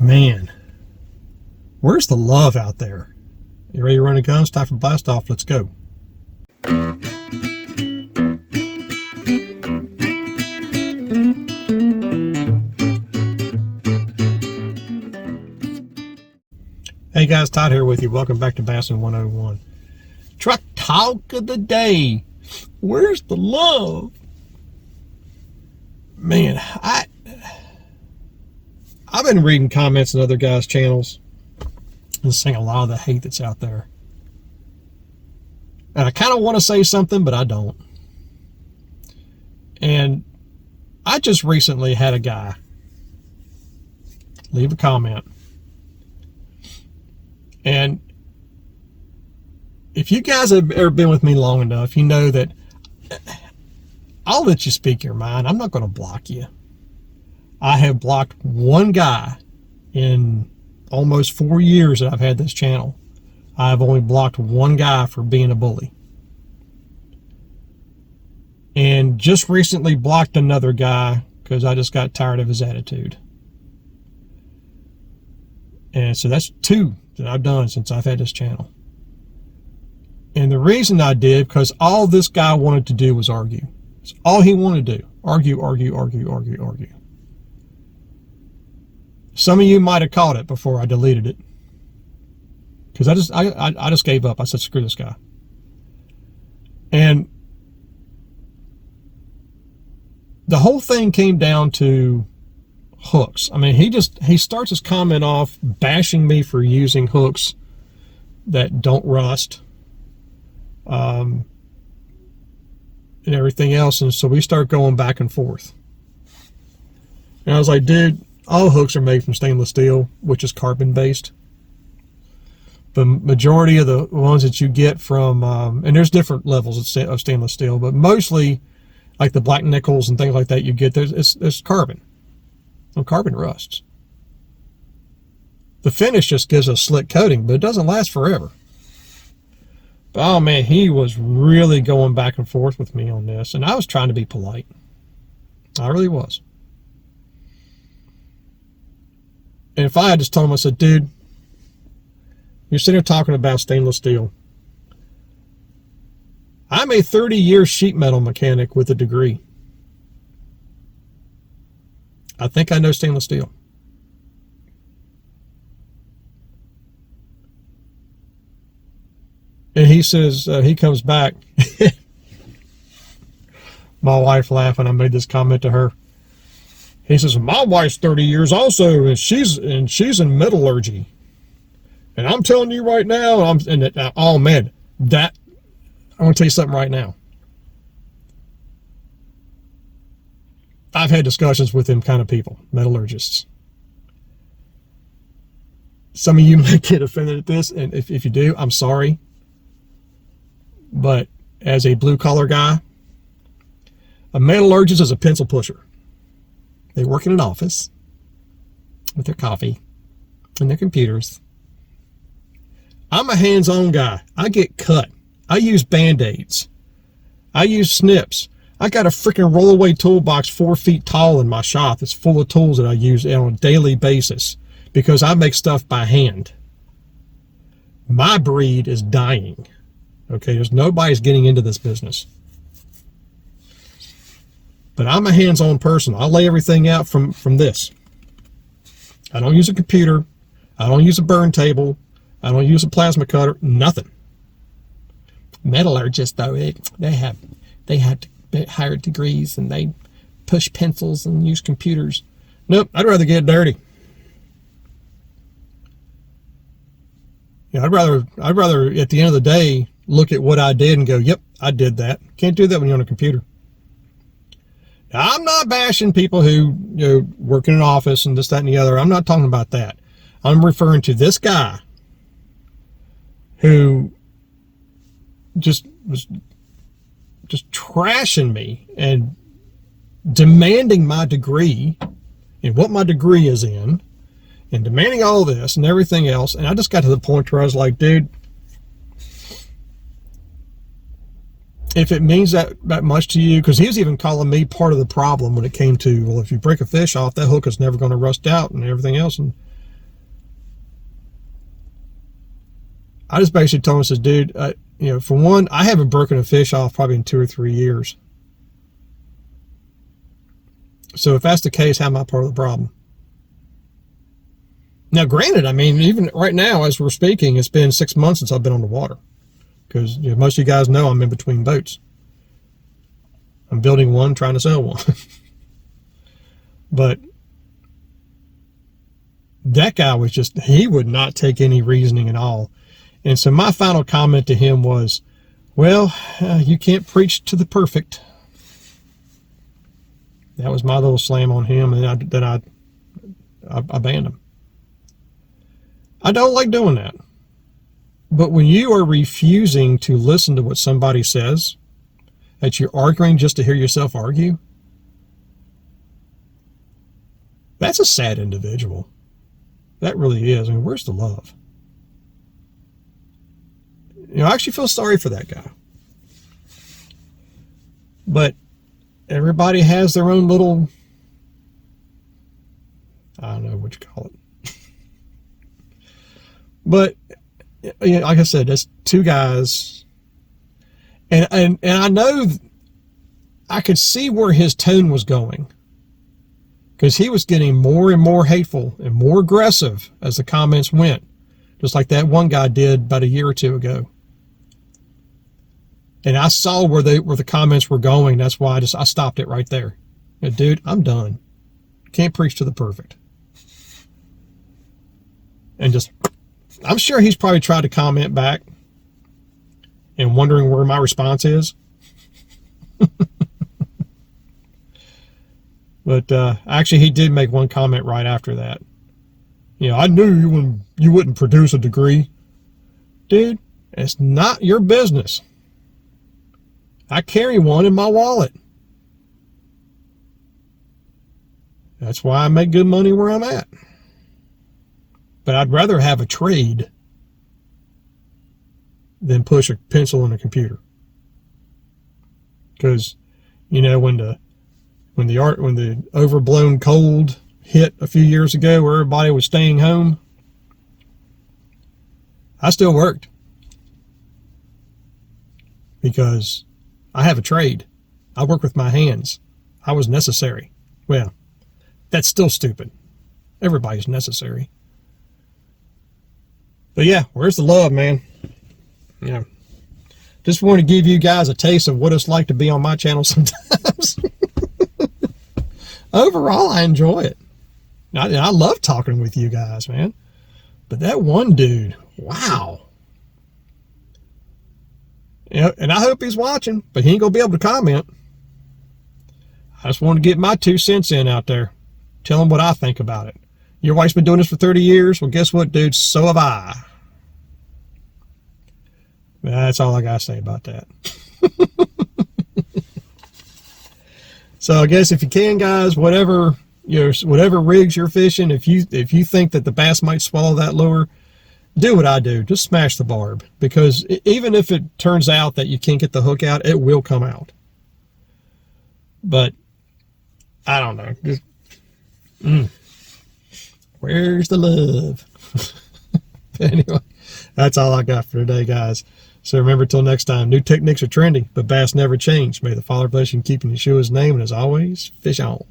Man, where's the love out there? You ready to run a gun? It's time for blast off. Let's go. Hey guys, Todd here with you. Welcome back to Bassin 101. Truck talk of the day. Where's the love? Man, I've been reading comments on other guys' channels and seeing a lot of the hate that's out there. And I kind of want to say something, but I don't. And I just recently had a guy leave a comment. And if you guys have ever been with me long enough, you know that I'll let you speak your mind. I'm not going to block you. I have blocked one guy in almost 4 years that I've had this channel. I've only blocked one guy for being a bully. And just recently blocked another guy because I just got tired of his attitude. And so that's two that I've done since I've had this channel. And the reason I did, because all this guy wanted to do was argue. It's all he wanted to do. Argue, argue, argue, argue, argue. Some of you might have caught it before I deleted it. Because I just gave up. I said, screw this guy. And the whole thing came down to hooks. I mean, he starts his comment off bashing me for using hooks that don't rust. And everything else. And so we start going back and forth. And I was like, dude, all hooks are made from stainless steel, which is carbon based. The majority of the ones that you get from, and there's different levels of stainless steel, but mostly like the black nickels and things like that you get, there's carbon. And carbon rusts. The finish just gives a slick coating, but it doesn't last forever. But, oh man, he was really going back and forth with me on this, and I was trying to be polite. I really was. And if I had just told him, I said, dude, you're sitting here talking about stainless steel. I'm a 30-year sheet metal mechanic with a degree. I think I know stainless steel. And he says, he comes back. My wife laughing, I made this comment to her. He says, my wife's 30 years also, and she's in metallurgy. And I'm telling you right now, oh man, I'm going to tell you something right now. I've had discussions with them kind of people, metallurgists. Some of you might get offended at this, and if you do, I'm sorry. But as a blue-collar guy, a metallurgist is a pencil pusher. They work in an office with their coffee and their computers. I'm a hands-on guy. I get cut. I use Band-Aids. I use snips. I got a freaking roll-away toolbox 4 feet tall in my shop that's full of tools that I use on a daily basis because I make stuff by hand. My breed is dying. Okay, there's nobody's getting into this business. But I'm a hands-on person. I lay everything out from this. I don't use a computer. I don't use a burn table. I don't use a plasma cutter. Nothing. Metallurgists, though, they have higher degrees and they push pencils and use computers. Nope, I'd rather get dirty. Yeah, I'd rather at the end of the day look at what I did and go, yep, I did that. Can't do that when you're on a computer. Now, I'm not bashing people who work in an office and this, that, and the other. I'm not talking about that. I'm referring to this guy who was just trashing me and demanding my degree and what my degree is in and demanding all this and everything else. And I just got to the point where I was like, dude, if it means that much to you, because he was even calling me part of the problem when it came to, well, if you break a fish off, that hook is never going to rust out and everything else. And I just basically told him, I says, dude, you know, for one, I haven't broken a fish off probably in 2 or 3 years. So if that's the case, how am I part of the problem? Now, granted, I mean, even right now, as we're speaking, it's been 6 months since I've been on the water. Because you know, most of you guys know I'm in between boats. I'm building one, trying to sell one. But that guy was just, he would not take any reasoning at all. And so my final comment to him was, well, you can't preach to the perfect. That was my little slam on him, and then I banned him. I don't like doing that. But when you are refusing to listen to what somebody says, that you're arguing just to hear yourself argue, that's a sad individual. That really is. I mean, where's the love? You know, I actually feel sorry for that guy. But everybody has their own little, I don't know what you call it. But, you know, like I said, that's two guys. And I know, I could see where his tone was going. Because he was getting more and more hateful and more aggressive as the comments went. Just like that one guy did about a year or two ago. And I saw where the comments were going. That's why I stopped it right there. Dude, I'm done. Can't preach to the perfect. And just, I'm sure he's probably tried to comment back and wondering where my response is. But actually, he did make one comment right after that. You know, I knew you wouldn't produce a degree. Dude, it's not your business. I carry one in my wallet. That's why I make good money where I'm at. But I'd rather have a trade than push a pencil in a computer. Because, you know, when the overblown cold hit a few years ago where everybody was staying home, I still worked. Because I have a trade. I work with my hands. I was necessary. Well, that's still stupid. Everybody's necessary. But yeah, where's the love, man? Yeah. Just want to give you guys a taste of what it's like to be on my channel sometimes. Overall, I enjoy it. I love talking with you guys, man. But that one dude, wow. Yeah, and I hope he's watching, but he ain't going to be able to comment. I just want to get my 2 cents in out there. Tell him what I think about it. Your wife's been doing this for 30 years? Well, guess what, dude? So have I. That's all I got to say about that. So I guess if you can, guys, whatever rigs you're fishing, if you think that the bass might swallow that lure, do what I do. Just smash the barb. Because even if it turns out that you can't get the hook out, it will come out. But I don't know. Just, where's the love? Anyway, that's all I got for today, guys. So remember, till next time, new techniques are trendy, but bass never change. May the Father bless you and keep you in Yeshua's name, and as always, fish on.